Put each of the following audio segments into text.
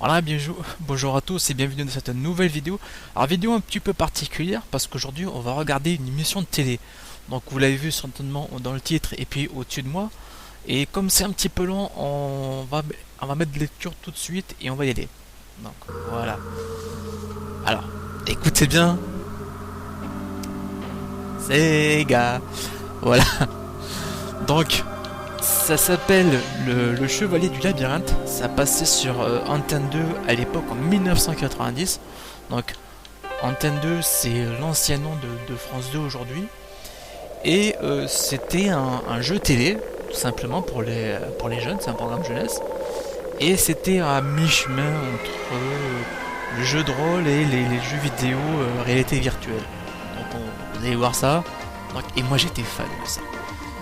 Voilà, bonjour à tous et bienvenue dans cette nouvelle vidéo. Alors vidéo un petit peu particulière parce qu'aujourd'hui on va regarder une émission de télé. Donc vous l'avez vu certainement dans le titre et puis au-dessus de moi. Et comme c'est un petit peu long, on va mettre de lecture tout de suite et on va y aller. Donc voilà. Alors, écoutez bien. Sega. Voilà. Donc ça s'appelle le Chevalier du Labyrinthe. Ça passait sur Antenne 2 à l'époque en 1990. Donc Antenne 2 c'est l'ancien nom de France 2 aujourd'hui. Et c'était un jeu télé, tout simplement pour les jeunes, c'est un programme jeunesse. Et c'était à mi-chemin entre le jeu de rôle et les jeux vidéo réalité virtuelle. Donc vous allez voir ça. Donc, et moi j'étais fan de ça.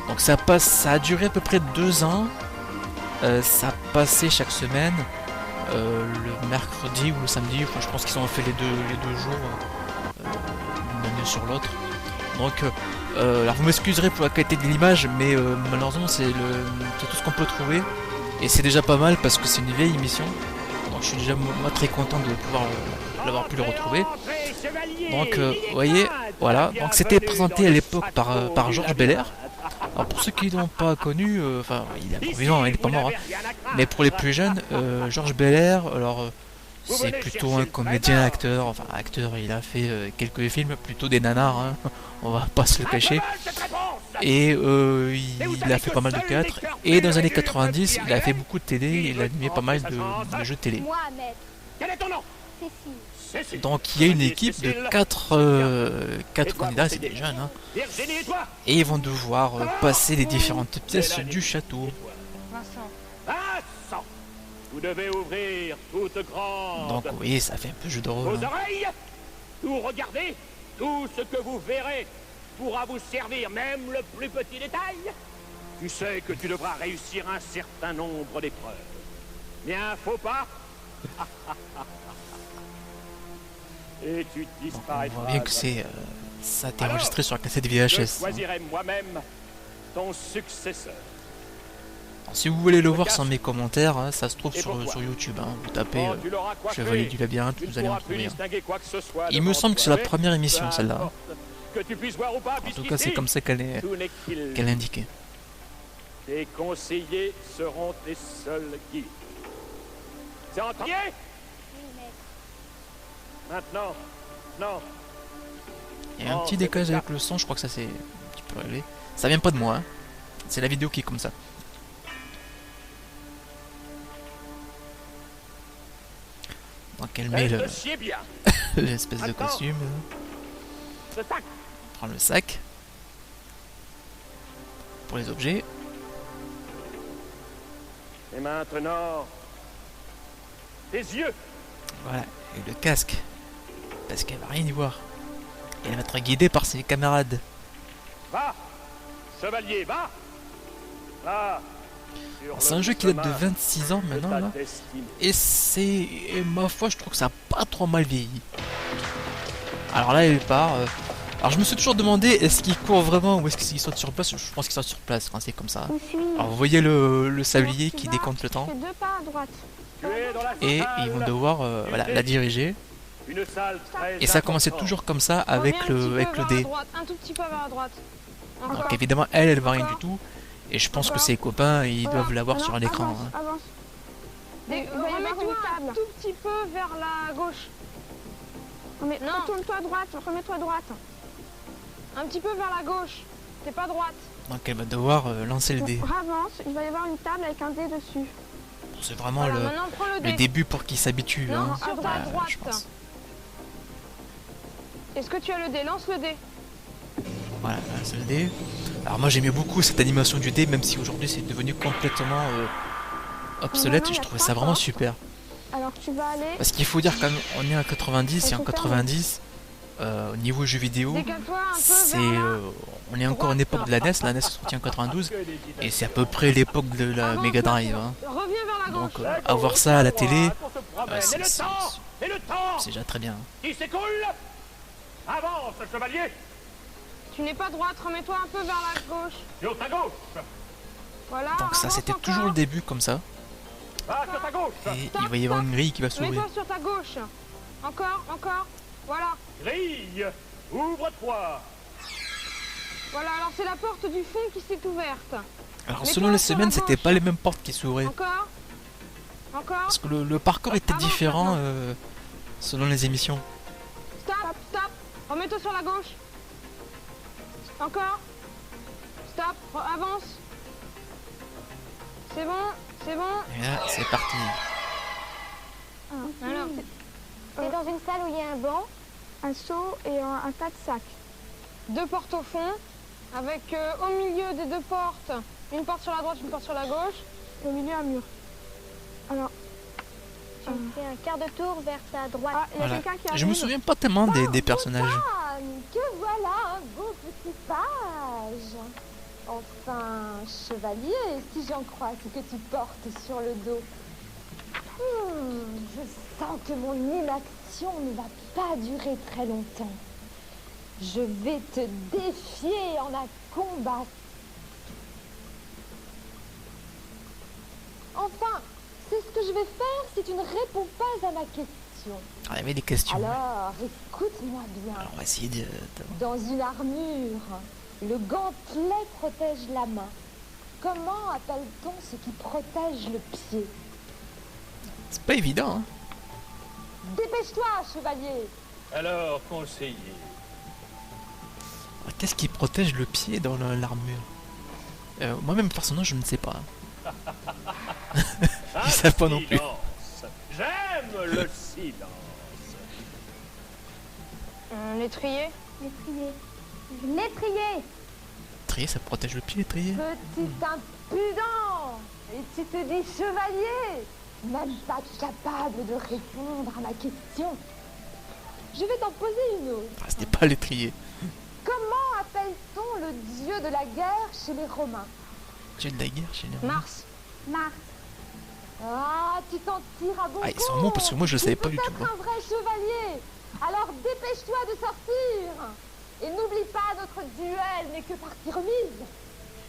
Donc ça a duré à peu près 2 ans. Ça passait chaque semaine, le mercredi ou le samedi. Enfin, je pense qu'ils ont fait les deux jours, une année sur l'autre. Donc, alors vous m'excuserez pour la qualité de l'image, mais malheureusement c'est tout ce qu'on peut trouver. Et c'est déjà pas mal parce que c'est une vieille émission. Donc je suis déjà moi très content de pouvoir l'avoir pu le retrouver. Donc vous voyez, voilà. Donc c'était présenté à l'époque par Georges Belair. Alors pour ceux qui l'ont pas connu, enfin il est encore vivant, il est pas mort, hein. Mais pour les plus jeunes, Georges Belair, alors c'est plutôt un comédien acteur, enfin acteur, il a fait quelques films, plutôt des nanars, hein. On va pas se le cacher. Et il a fait pas mal de théâtre. Et dans les années 90, il a fait beaucoup de télé, il a animé pas mal de jeux télé. Donc il y a une équipe de 4 candidats, c'est des jeunes, hein. Et ils vont devoir passer les différentes pièces du château. Donc oui, ça fait un peu jeu de rôle, hein. Tout regardez, tout ce que vous verrez pourra vous servir, même le plus petit détail. Tu sais que tu devras réussir un certain nombre d'épreuves. Bien, faut pas. Et tu disparaîtras. On voit bien que ça a été enregistré sur la cassette VHS. Je choisirai moi-même ton successeur. Alors, si vous voulez le voir sans mes commentaires, hein, ça se trouve sur YouTube, hein. Vous tapez Chevalier du Labyrinthe, vous allez en trouver. Il me semble que c'est la première émission, celle-là, hein. En tout cas, c'est comme ça qu'elle est indiquée. Tes conseillers seront tes seuls guides. C'est entendu? Maintenant, non. Il y a un petit décalage avec le son, je crois que ça c'est un petit peu réglé. Ça vient pas de moi, hein. C'est la vidéo qui est comme ça. Donc elle met l'espèce de costume. On prend le sac. Pour les objets. Et maintenant, tes yeux. Voilà, et le casque. Parce qu'elle va rien y voir. Et elle va être guidée par ses camarades. Va, chevalier, va. Va. C'est un jeu qui date de 26 ans maintenant, là. Et ma foi, je trouve que ça a pas trop mal vieilli. Alors là, elle part. Alors je me suis toujours demandé, est-ce qu'il court vraiment ou est-ce qu'il saute sur place? Je pense qu'il saute sur place quand c'est comme ça. Alors vous voyez le sablier qui décompte le temps. Et ils vont devoir voilà, la diriger. Et ça commençait toujours comme ça avec le dé. Donc évidemment, elle va rien du tout. Et je pense que ses copains, ils doivent l'avoir sur un écran, hein. Remets-toi un tout petit peu vers la gauche. Mais retourne-toi à droite, remets-toi à droite. Un petit peu vers la gauche. T'es pas droite. Donc elle va devoir lancer le dé. Avance, il va y avoir une table avec un dé dessus. C'est vraiment le début pour qu'il s'habitue, hein, sur ta droite. je pense. Est-ce que tu as le dé? Lance le dé. Voilà, c'est le dé. Alors moi j'aimais beaucoup cette animation du dé, même si aujourd'hui c'est devenu complètement obsolète. Et je trouvais ça vraiment super. Alors tu vas aller... Parce qu'il faut dire quand même, on est en 90 et en 90, au niveau jeux vidéo, on est encore à une époque de la NES est sortie en 92, et c'est à peu près l'époque de la Mega Drive, hein. Donc avoir ça à la télé, c'est déjà très bien. Qui s'écoule? Avance, chevalier. Tu n'es pas droite, remets-toi un peu vers la gauche. L'autre à gauche. Voilà. Donc ça c'était toujours le début comme ça. Va sur ta gauche. Et il va y avoir une grille qui va s'ouvrir. Mets-toi sur ta gauche. Encore, encore. Voilà. Grille, ouvre-toi. Voilà, alors c'est la porte du fond qui s'est ouverte. Alors Mets-toi selon les sur la semaines, c'était gauche. pas les mêmes portes qui s'ouvraient. Encore. Encore. Parce que le parcours était Avance, différent maintenant. selon les émissions. Stop, stop. Remets-toi sur la gauche. Encore. Stop, avance. C'est bon, c'est bon. Et là, c'est parti. Alors, C'est dans une salle où il y a un banc. un seau et un tas de sacs. Deux portes au fond, avec au milieu des deux portes, une porte sur la droite, une porte sur la gauche, et au milieu un mur. Alors, Tu fais un quart de tour vers ta droite. ah, il y a Voilà. quelqu'un qui arrive. Je me souviens pas tellement des personnages. Ah, que voilà un beau petit page. Enfin, chevalier, si j'en crois ce que tu portes sur le dos. Je sens que mon inaction ne va pas durer très longtemps. Je vais te défier en un combat. Enfin, c'est ce que je vais faire si tu ne réponds pas à ma question. Ah, il y avait des questions. Alors, écoute-moi bien. Alors, on va essayer de... Dans une armure, le gantelet protège la main. Comment appelle-t-on ce qui protège le pied? C'est pas évident, hein. Dépêche-toi, chevalier! Alors, conseiller, Qu'est-ce qui protège le pied dans l'armure Moi-même, personnellement, je ne sais pas. un Ils savent pas non plus. silence. J'aime le silence. L'étrier. L'étrier. L'étrier! L'étrier, ça protège le pied, l'étrier. Petit impudent! Et tu te dis chevalier! Même pas capable de répondre à ma question. Je vais t'en poser une autre. Ah, c'était pas l'étrier. Comment appelle-t-on le dieu de la guerre chez les Romains? Dieu de la guerre chez les Romains. Mars. Mars. Ah, tu t'en tires à bon Ah, ils sont bons parce que moi, je le savais pas du tout, Tu es peut-être un vrai chevalier. Alors dépêche-toi de sortir. Et n'oublie pas, notre duel n'est que partie remise.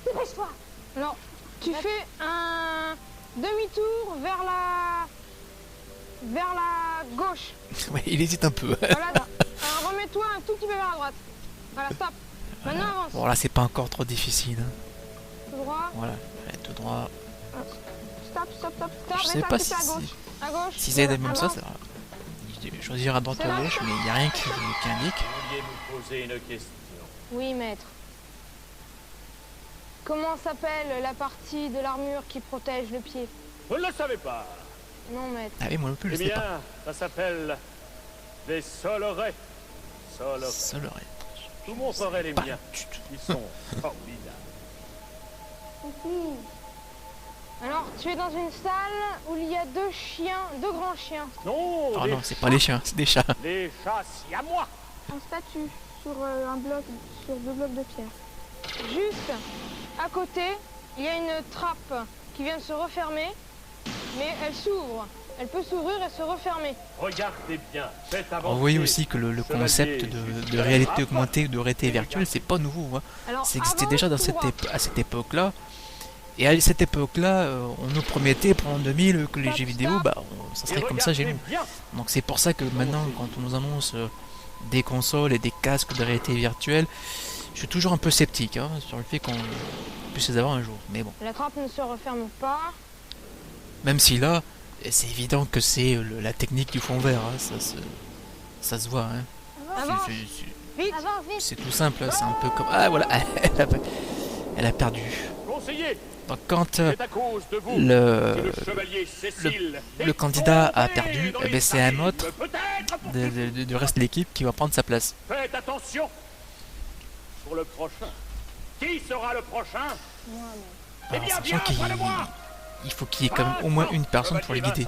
Dépêche-toi. Alors, tu fais un demi-tour vers la gauche. Ouais, il hésite un peu. Voilà. Remets-toi un tout petit peu vers la droite. Voilà, stop. Maintenant avance. Bon, là, c'est pas encore trop difficile. Hein. Tout droit. Voilà, allez, tout droit. Stop, stop, stop. Je Mets sais ta pas tête si à gauche. À gauche. Si c'est Voilà, même ça, avance. ça va. Choisir à droite ou à gauche, mais il n'y a rien qui indique. Vouliez me poser une question. Oui, maître. Comment s'appelle la partie de l'armure qui protège le pied? Vous ne le savez pas. Non, maître. Ah oui, moi non plus, je Eh sais bien, pas. ça s'appelle des solerets. Solerets. Solerait. Je vous montrerai les Pas miens. du tout. Ils sont formidables. Alors, tu es dans une salle où il y a deux grands chiens. Non, Oh des non, c'est pas les chiens, c'est des chats. Les chats siamois. Un statue sur sur deux blocs de pierre. Juste à côté, il y a une trappe qui vient de se refermer, mais elle s'ouvre. Elle peut s'ouvrir et se refermer. Regardez bien. Faites avancer. On voyait aussi que le Chevalier concept de réalité augmentée ou de réalité virtuelle, c'est pas nouveau. Hein. Alors, Ça existait avance déjà dans tout droit. à cette époque-là. Et à cette époque-là, on nous promettait pour l'an 2000 que les Stop, jeux vidéo, stop. bah, ça Et serait comme ça chez regardez nous. bien. Donc c'est pour ça que maintenant, quand on nous annonce des consoles et des casques de réalité virtuelle, je suis toujours un peu sceptique hein, sur le fait qu'on puisse les avoir un jour. Mais bon, La trappe ne se referme pas. même si là, c'est évident que c'est la technique du fond vert, hein, ça se voit. Hein. Avance, vite. Avance vite. C'est tout simple, c'est un peu comme... Ah voilà, elle a perdu. Conseiller, Donc quand c'est à cause de vous que le, le chevalier Cécile le est candidat a tombé perdu, dans eh ben, les c'est un abîmes, autre peut-être pour du reste de l'équipe qui va prendre sa place. Faites attention pour le prochain. Qui sera le prochain? Eh Alors, bien, sachant viens qu'il près de moi. il faut qu'il y ait quand même au moins une personne pour les guider.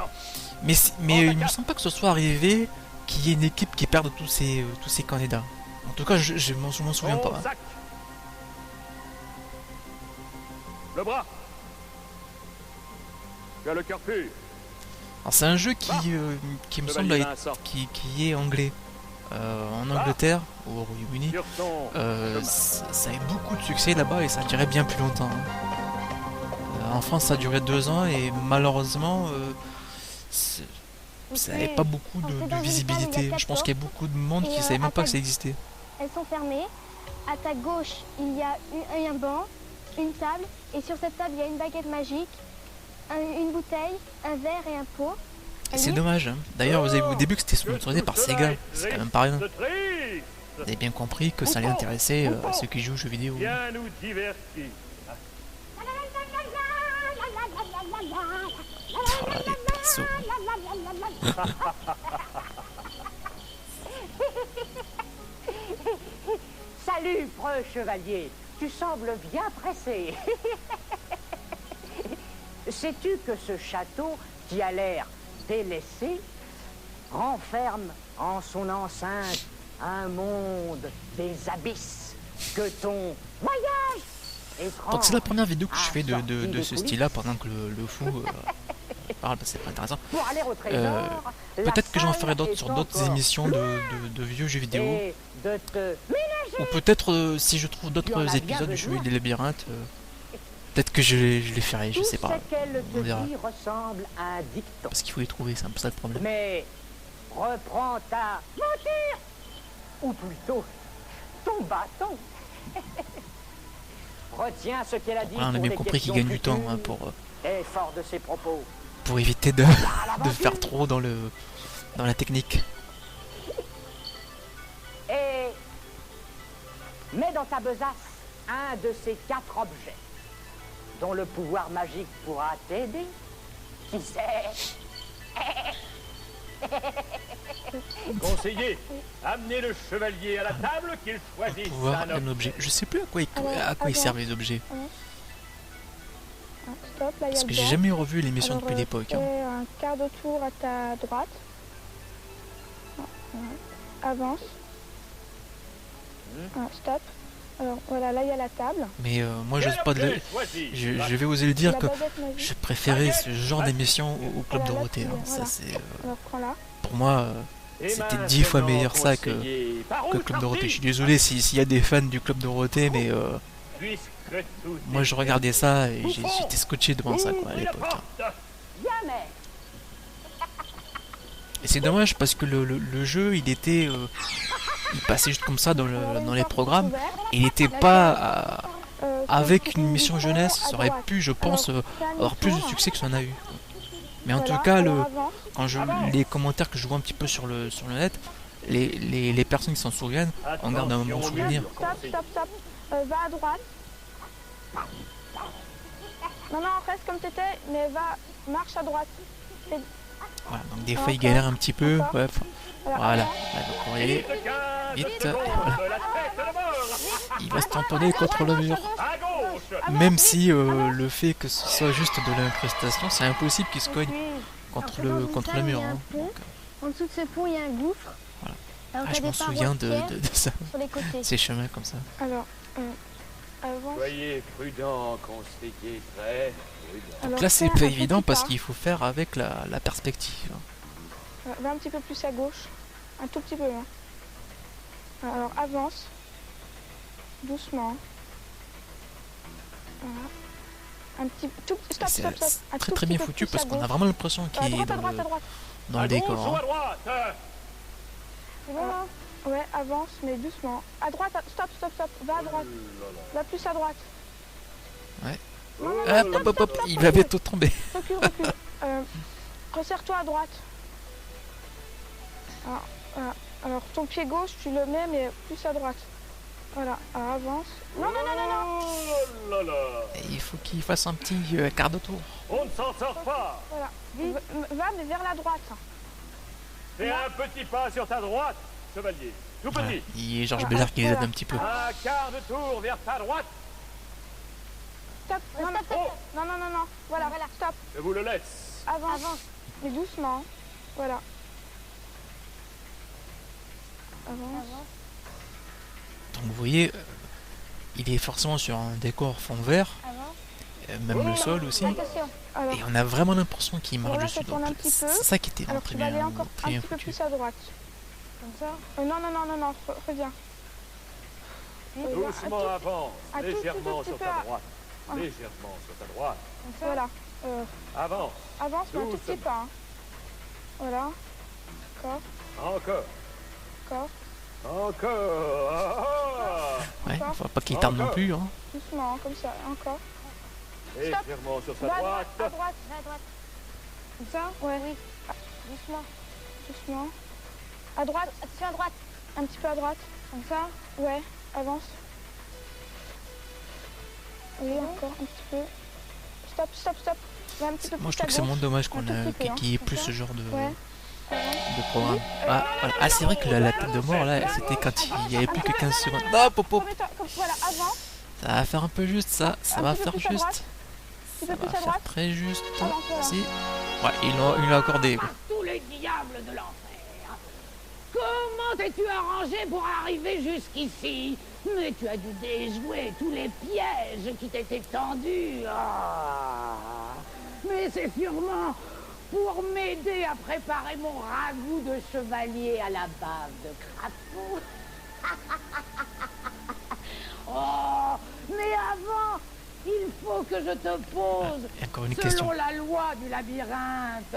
Mais, Oh, il me semble pas que ce soit arrivé qu'il y ait une équipe qui perde tous ces candidats. En tout cas, je m'en souviens pas. Au Hein. sac. Le bras. Tu as le cœur pur. Alors, c'est un jeu qui me semble Chevalier Vincent. qui est anglais. En Angleterre, au Royaume-Uni, Sur ton chemin. ça a eu beaucoup de succès là-bas et ça durait bien plus longtemps. Hein. En France, ça a duré 2 ans et malheureusement, ça n'avait pas beaucoup de visibilité. Je pense qu'il y a beaucoup de monde qui ne savait même pas que ça existait. Elles sont fermées. À ta gauche, il y a un banc, une table. Et sur cette table, il y a une baguette magique, une bouteille, un verre et un pot. C'est dommage. Hein. D'ailleurs, vous avez vu au début que c'était sponsorisé par Sega. C'est quand même pas rien. Vous avez bien compris que ça allait intéresser ceux qui jouent aux jeux vidéo. Viens nous divertir. Oh là, les persos. Salut, preux chevalier. Tu sembles bien pressé. Sais-tu que ce château, qui a l'air délaissé, renferme en son enceinte un monde des abysses que ton voyage étrange... Donc c'est la première vidéo que je fais de ce style-là pendant que le fou parle, c'est pas intéressant. Pour aller au trésor, Peut-être que j'en ferai d'autres sur d'autres émissions de vieux jeux vidéo. Ou peut-être si je trouve d'autres épisodes du jeu des labyrinthes, peut-être que je les ferai, je sais pas. On verra. Ressemble à un dicton. Parce qu'il faut les trouver, c'est un peu ça le problème. Mais reprends ta mentir, ou plutôt ton bâton. Retiens ce qu'elle a dit. Voilà, on a bien compris qu'il gagne du temps hein, et fort de ses propos. Pour éviter de faire trop dans la technique. Et mets dans ta besace un de ces 4 objets dont le pouvoir magique pourra t'aider. Qui sait? Conseiller, amenez le chevalier à la table qu'il choisisse Pouvoir un objet. Je sais plus à quoi ils servent les objets. Stop, là, Parce que j'ai jamais revu l'émission depuis l'époque. Hein. Fais un quart de tour à ta droite. Avance. Stop. Alors voilà, là il y a la table. Mais moi j'ose pas de je vais oser le dire que je préférais ce genre d'émission au Club Dorothée. Hein. Ça c'est Alors prends-là. pour moi c'était 10 fois meilleur ça que Club Dorothée. Je suis désolé s'il y a des fans du Club Dorothée, mais moi je regardais ça et j'étais scotché devant ça quoi à l'époque. Hein. Et c'est dommage parce que le jeu il était il passait juste comme ça dans les programmes. Il n'était pas avec une mission jeunesse. Ça aurait pu, je pense, avoir plus de succès que ça en a eu. Mais en tout cas, les commentaires que je vois un petit peu sur le net, les personnes qui s'en souviennent, on garde un bon souvenir. Stop. Va à droite. Non, reste comme t'étais, mais marche à droite. Voilà, donc des fois il galère un petit peu. Ouais, voilà, donc on va y aller vite. Voilà. Il va se tamponner contre le mur. Même si le fait que ce soit juste de l'incrustation, c'est impossible qu'il se cogne contre le mur. Hein. Donc, En dessous de ce pont, il y a un gouffre. voilà. Alors, Je m'en souviens de ça. sur les côtés. Ces chemins comme ça. Alors, avance. Soyez prudent, conseiller, très prudent. Donc là c'est pas évident parce qu'il faut faire avec la perspective. Va un petit peu plus à gauche. Un tout petit peu loin. Alors avance. Doucement. Voilà. Un petit... Stop. C'est très bien foutu parce qu'on a vraiment l'impression qu'il est dans le décor. Ou Hein. à droite Ouais, avance, mais doucement. À droite, stop. Va à droite. Va plus à droite. Ouais. Non, Hop, il va bientôt tomber. Recule. Resserre-toi à droite. Alors, ton pied gauche, tu le mets, mais plus à droite. Voilà, alors avance. Non. Oh là là. Et il faut qu'il fasse un petit quart de tour. On ne s'en sort pas. Voilà. Va, mais vers la droite. Fais un petit pas sur ta droite, chevalier. Tout petit. Ouais, il y a Georges Bellard qui les aide un petit peu. Un quart de tour vers ta droite. Stop. Non. Voilà, stop. Je vous le laisse. Avance. Mais doucement. Voilà. Avance. Donc vous voyez, il est forcément sur un décor fond vert, même le sol aussi, Alors, et on a vraiment l'impression qu'il marche voilà, dessus. ça tourne un Donc petit c'est peu. ça qui était alors très tu vas aller bien, encore très un bien petit peu foutu. plus à droite. Comme ça. Non, reviens. Doucement avance, Un tout légèrement petit sur peu ta droite. Légèrement sur ta droite. Voilà. Avance. Avance, mais un tout petit Doucement. pas. Hein. Voilà. Encore. Encore. Encore. Encore. Ah, Ouais, faut pas qu'il tarde non plus. Hein. Doucement, hein, comme ça. Encore. ah. Légèrement sur sa Va à droite. droite. À droite. Va à droite. Comme ça. Ouais. Oui. Doucement. Doucement. À droite. Attention à droite. Un petit peu à droite. Comme ça. Ouais. Avance. Oui, encore un petit peu. Stop, stop, stop. Ouais, un petit peu Moi, je plus à trouve que c'est gauche. moins dommage Un tout petit peu, hein, qu'il y ait comme plus ça. ce genre Ouais. de programme. Ah, voilà. Ah, c'est vrai que la tête de mort, là, c'était quand il y avait plus que 15 secondes. Non, popo. Remets-toi, comme- voilà, avance. Ça va faire un peu juste, ça. Ça Un va petit peu faire plus à droite. juste. petit Ça peu plus va à faire droite. très juste. Avance, voilà. Si. Ouais, il l'a accordé. Par tous les diables de l'enfer. Comment t'es-tu arrangé pour arriver jusqu'ici? Mais tu as dû déjouer tous les pièges qui t'étaient tendus. Ah. Mais c'est sûrement pour m'aider à préparer mon ragoût de chevalier à la bave de crapaud. Oh, mais avant, il faut que je te pose, Et encore une selon question. la loi du labyrinthe,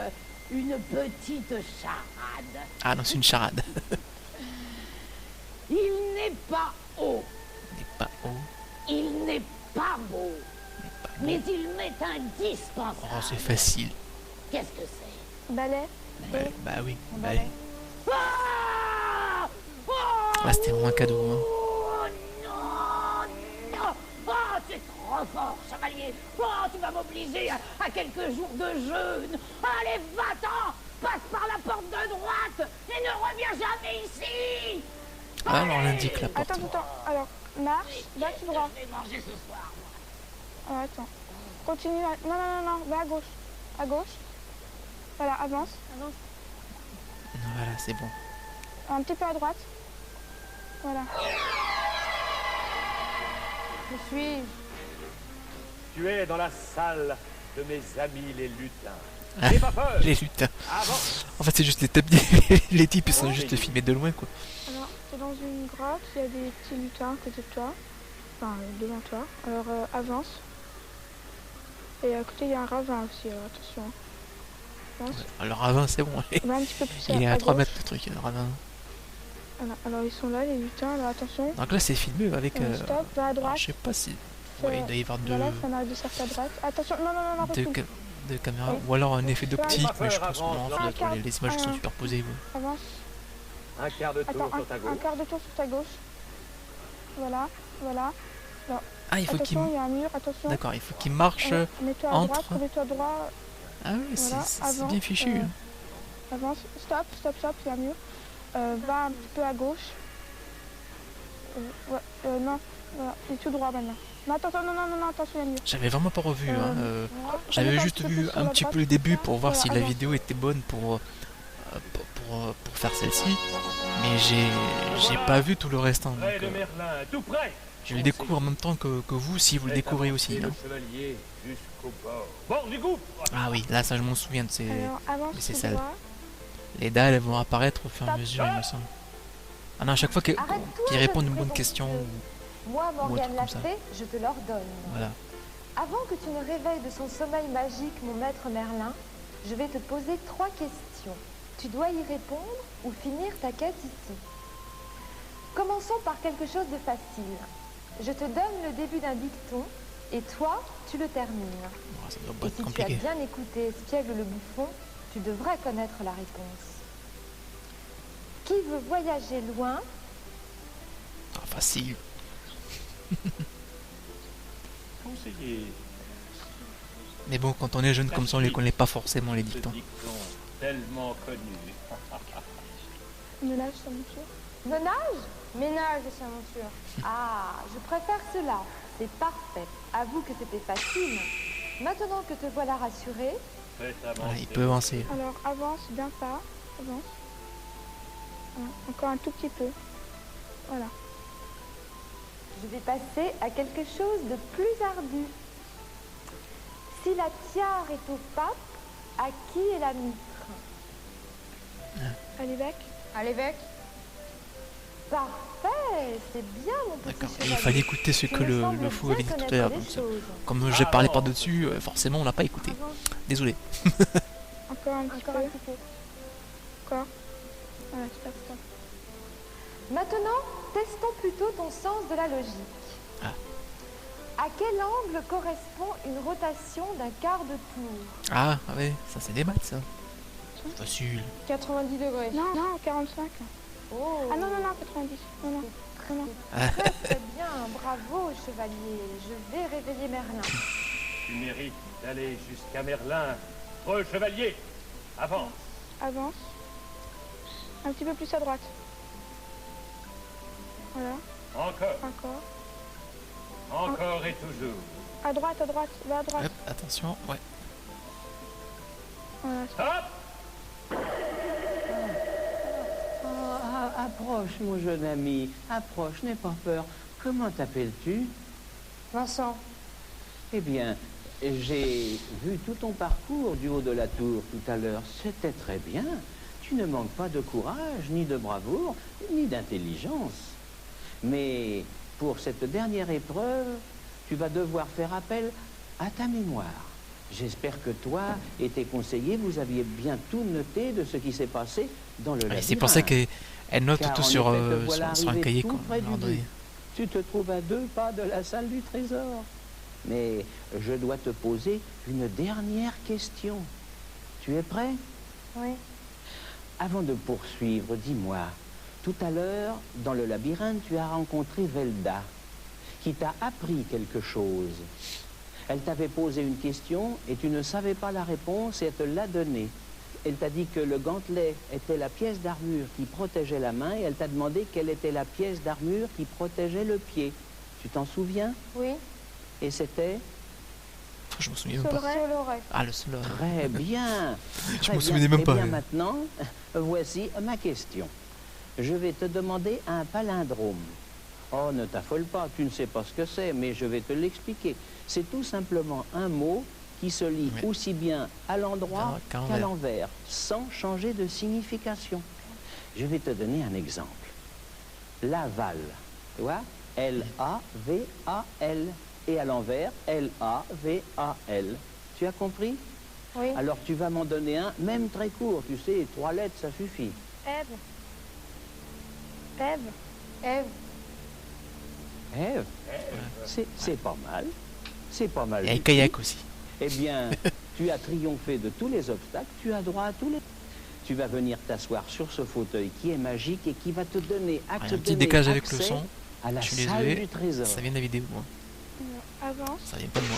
une petite charade. Ah non, c'est une charade. Il n'est pas haut, Il n'est pas haut. il n'est pas beau, mais il m'est Oh, indispensable. c'est facile. Qu'est-ce que c'est? Balai. Bah oui. Un Bah, balai. Ah oh là, c'était vraiment un cadeau. Hein. Oh non, non. Oh, c'est trop fort, chevalier. Oh, tu vas m'obliger à quelques jours de jeûne. Allez, va-t'en. Passe par la porte de droite et ne reviens jamais ici. Ah, alors on indique la porte. Attends, attends. Alors, marche, va tout droit. Je vais manger ce soir. Ah, attends. Continue. Non, non, non, non. Va à gauche. À gauche. Voilà, avance. Avance. Voilà, c'est bon. Un petit peu à droite. Voilà. Je suis. Tu es dans la salle de mes amis les lutins. Ah, N'aie pas peur. les lutins. Avance. En fait, c'est juste les tapis. Les types, ils sont juste filmés de loin, quoi. Alors, t'es dans une grotte. Il y a des petits lutins à côté de toi. Enfin, devant toi. Alors, avance. Et à côté, il y a un ravin aussi. Alors, attention. Avance. Alors, avant, c'est bon. Va un petit peu plus Il est à 3 gauche. mètres, le truc. Alors, avant. Voilà. Alors, ils sont là, les lutins. Alors, attention. Donc là, c'est filmé avec. Stop. Va à alors, droite. je sais pas si. Fais- Ouais, il doit y avoir Voilà, ça m'arrête de sortir à droite. Attention. Non, non, non, non. deux, recule. deux caméras. Oui. Ou alors un effet d'optique, mais je Avance, pense que non, ça doit être les images qui sont superposées. Ouais. Avance. Un quart de tour Attends, sur ta un gauche. quart de tour sur ta gauche. Voilà, voilà. Ah, il faut qu'il. Attention, il y a un mur, attention. D'accord, il faut qu'il marche. Mets-toi à entre. droite, remets-toi droit. Ah oui, Voilà, c'est avant, bien fichu. Hein. Avance. Stop, stop, stop, il y a un mur. Va un petit peu à gauche. Ouais, non, voilà. Et tout droit maintenant. Non, attends, non, non, non, non, attention, il y a un mur. J'avais vraiment pas revu. Hein. Voilà. J'avais Remets-toi juste petit peu vu plus sur un la petit droite, peu le début comme ça. pour voir si Voilà, la avance. vidéo était bonne pour faire celle-ci. Mais j'ai pas vu tout le restant. Donc, Près de Merlin, tout près. je le découvre en même temps que vous, si vous le découvrez aussi. Le Hein. chevalier jusqu'au bord. Bord du gouffre. Ah oui, là, ça, je m'en souviens de ces. Alors, avance mais c'est tout ça. droit. Les dalles, elles vont apparaître au fur et à mesure, il me semble. Ah non, à chaque fois qu'ils Arrête-toi, répondent je une te bonne prie, question. donc, Moi, Morgane comme ça. Lafay, je te l'ordonne. Voilà. Avant que tu ne réveilles de son sommeil magique mon maître Merlin, je vais te poser 3 questions. Tu dois y répondre ou finir ta quête ici. Commençons par quelque chose de facile. Je te donne le début d'un dicton et toi, tu le termines. Bon, ça doit pas Et être si tu as compliqué. bien écouté Espiègle le bouffon, tu devrais connaître la réponse. Qui veut voyager loin? Ah, facile. Conseiller. Mais bon, quand on est jeune comme ça, on les connaît pas forcément les Ce dictons. dicton tellement connu. Ménage sa monture. Menage? Ménage sa monture. Ah, je préfère cela. C'est parfait. Avoue que c'était facile. Maintenant que te voilà rassuré, Faites avancer. Voilà, il peut avancer. Alors, avance d'un pas. Avance. Voilà, encore un tout petit peu. Voilà. je vais passer à quelque chose de plus ardu. Si la tiare est au pape, à qui est la mitre? À l'évêque. À l'évêque. Parfait. Ouais, c'est bien mon petit D'accord. Et chevalier. il fallait écouter ce Tu que me le sembles fou bien avait dit tout à connaître l'heure. les Donc, choses. comme j'ai parlé par-dessus, forcément on n'a pas écouté. Avance. Désolé. Encore un petit Encore peu. un petit peu. Encore. Voilà, c'est parti. Maintenant, testons plutôt ton sens de la logique. Ah. À quel angle correspond une rotation d'un quart de tour? Ah ouais, ça c'est des maths ça. Facile. 90 degrés. Non, non, 45. Oh. Ah non, non, non, 90. Non, non. Non, non. Très bien, bravo chevalier. Je vais réveiller Merlin. Tu mérites d'aller jusqu'à Merlin. Chevalier, avance. Avance. Un petit peu plus à droite. Voilà, Encore, encore. et toujours. À droite, va à droite. Hop, attention, ouais. Voilà. Hop! Approche, mon jeune ami. Approche, n'aie pas peur. Comment t'appelles-tu? Vincent. Eh bien, j'ai vu tout ton parcours du haut de la tour tout à l'heure. C'était très bien. Tu ne manques pas de courage, ni de bravoure, ni d'intelligence. Mais pour cette dernière épreuve, tu vas devoir faire appel à ta mémoire. J'espère que toi et tes conseillers, vous aviez bien tout noté de ce qui s'est passé dans le labyrinthe. C'est pour ça qu'elle note Car tout en sur, effet, te voilà sur un arrivé cahier. tout Quoi, près du ordonné. but. Tu te trouves à 2 pas de la salle du trésor. Mais je dois te poser une dernière question. Tu es prêt? Oui. Avant de poursuivre, dis-moi, tout à l'heure, dans le labyrinthe, tu as rencontré Velda, qui t'a appris quelque chose. Elle t'avait posé une question et tu ne savais pas la réponse et elle te l'a donnée. Elle t'a dit que le gantelet était la pièce d'armure qui protégeait la main et elle t'a demandé quelle était la pièce d'armure qui protégeait le pied. Tu t'en souviens? Oui. Et c'était? Je me souviens même pas. Sur l'oreille. Ah, le seul. Très bien. Je Très me bien. souvenais même Eh pas. bien, maintenant, voici ma question. Je vais te demander un palindrome. Oh, ne t'affole pas, tu ne sais pas ce que c'est, mais je vais te l'expliquer. C'est tout simplement un mot qui se lit Oui. aussi bien à l'endroit Qu'à qu'à l'envers, sans changer de signification. Je vais te donner un exemple. Laval, tu vois? L-A-V-A-L. Et à l'envers, L-A-V-A-L. Tu as compris? Oui. Alors tu vas m'en donner un, même très court, tu sais, 3 lettres, ça suffit. Ève. Ève. Ève. Ève, c'est pas mal. C'est pas mal. Il y a un du kayak tout. aussi. Eh bien, tu as triomphé de tous les obstacles, tu as droit à tous les... Tu vas venir t'asseoir sur ce fauteuil qui est magique et qui va te donner Il y a un petit décalage avec le son. à la Je suis salle désolé. du trésor. Ça vient de la vidéo. Hein. Avance. Ça vient pas de moi.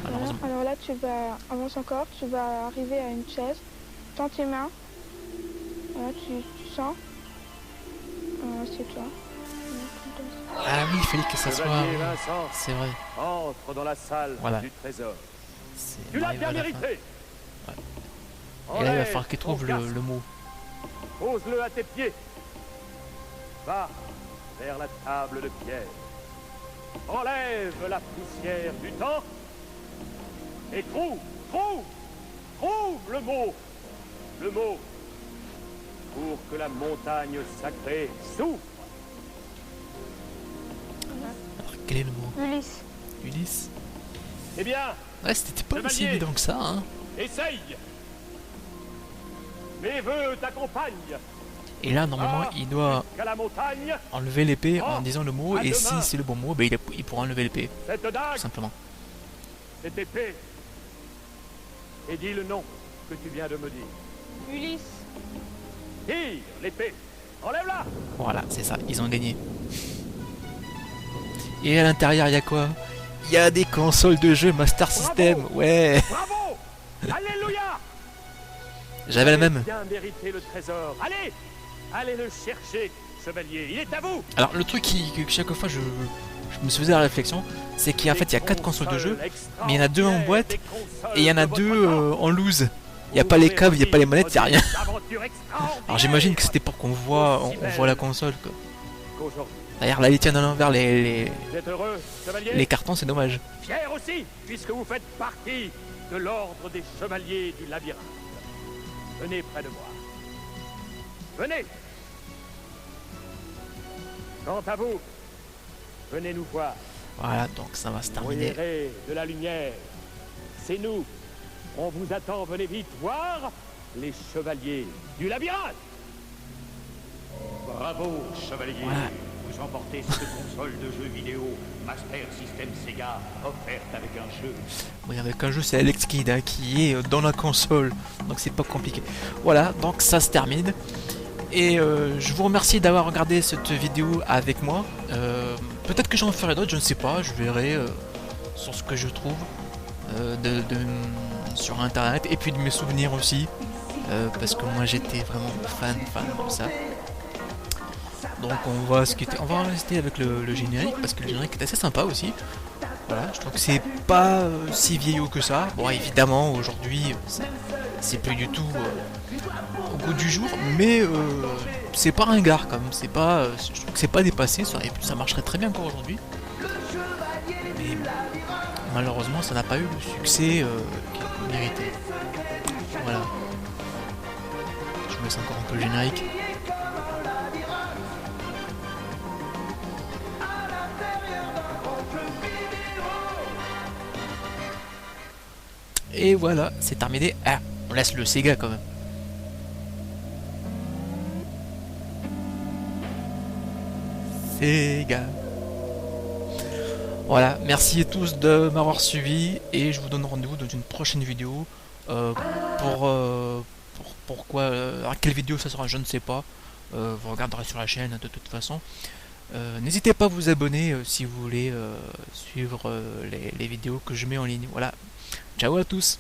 Voilà. Malheureusement. Alors là, tu vas... Avance encore. Tu vas arriver à une chaise. Tends tes mains. Voilà, tu sens. Assieds-toi. Ah oui, il fallait que ça soit. Chevalier Vincent, C'est vrai. entre dans la salle Voilà. du trésor. C'est- Tu on l'as arrive bien à la fin. mérité. Et là, il va Enlève falloir qu'il ton trouve casque. le mot. Pose-le à tes pieds. Va vers la table de pierre. Enlève la poussière du temps. Et trouve le mot. Le mot. Pour que la montagne sacrée s'ouvre. Alors, quel est le mot? Ulysse. Ulysse. Eh bien, Ouais, c'était pas aussi Chevalier. évident que ça, hein. essaye. Mes voeux t'accompagnent. Et là, normalement, Ah, il doit Jusqu'à la montagne, enlever l'épée en Oh, disant le mot. à Et si demain. c'est le bon mot, ben, il pourra enlever l'épée. cette Tout dague, simplement. cette épée. Et dis le nom que tu viens de me dire. Ulysse. Tire l'épée. Enlève-la. Voilà, c'est ça. Ils ont gagné. Et à l'intérieur, il y a quoi? Il y a des consoles de jeux Master System. Ouais. Bravo. Alléluia. J'avais la Vous avez même. bien mérité le trésor. Allez, allez le chercher, chevalier. Il est à vous. Alors, le truc que chaque fois je me faisais la réflexion, c'est qu'en fait, il y a 4 consoles de jeux. mais il y en a 2 en boîte, Et il y en a 2 en loose. Il n'y a pas les câbles, il n'y a pas les manettes, il n'y a rien. Alors j'imagine que c'était pour qu'on voit, on voit la console, quoi. D'ailleurs, là, ils tiennent à l'envers les Vous êtes heureux, chevalier? les cartons, c'est dommage. Fier aussi, puisque vous faites partie de l'ordre des chevaliers du labyrinthe. Venez près de moi. Venez. Quant à vous, venez nous voir. Voilà, donc ça va se terminer. Voyez de la lumière. C'est nous. On vous attend, venez vite voir les chevaliers du labyrinthe. Bravo, chevalier. Voilà. Vous emportez cette console de jeux vidéo Master System Sega offerte avec un jeu. Oui, avec un jeu, c'est Alex Kidd hein, qui est dans la console, donc c'est pas compliqué. Voilà, donc ça se termine. Et je vous remercie d'avoir regardé cette vidéo avec moi. Peut-être que j'en ferai d'autres, je ne sais pas, je verrai sur ce que je trouve sur internet et puis de mes souvenirs aussi. Parce que moi j'étais vraiment fan comme ça. Donc on va rester avec le générique parce que le générique est assez sympa aussi. Voilà, je trouve que c'est pas si vieillot que ça. Bon, évidemment aujourd'hui c'est plus du tout au goût du jour, mais c'est pas ringard quand même. C'est pas, je trouve que c'est pas dépassé. Ça marcherait très bien encore aujourd'hui. Mais malheureusement, ça n'a pas eu le succès qu'il méritait. Voilà. Je me laisse encore un peu le générique. Et voilà, c'est terminé. Ah, on laisse le Sega quand même. Sega. Voilà, merci à tous de m'avoir suivi et je vous donne rendez-vous dans une prochaine vidéo. Pourquoi, alors quelle vidéo ça sera, je ne sais pas. Vous regarderez sur la chaîne de toute façon. N'hésitez pas à vous abonner si vous voulez suivre les vidéos que je mets en ligne. Voilà. Ciao à tous.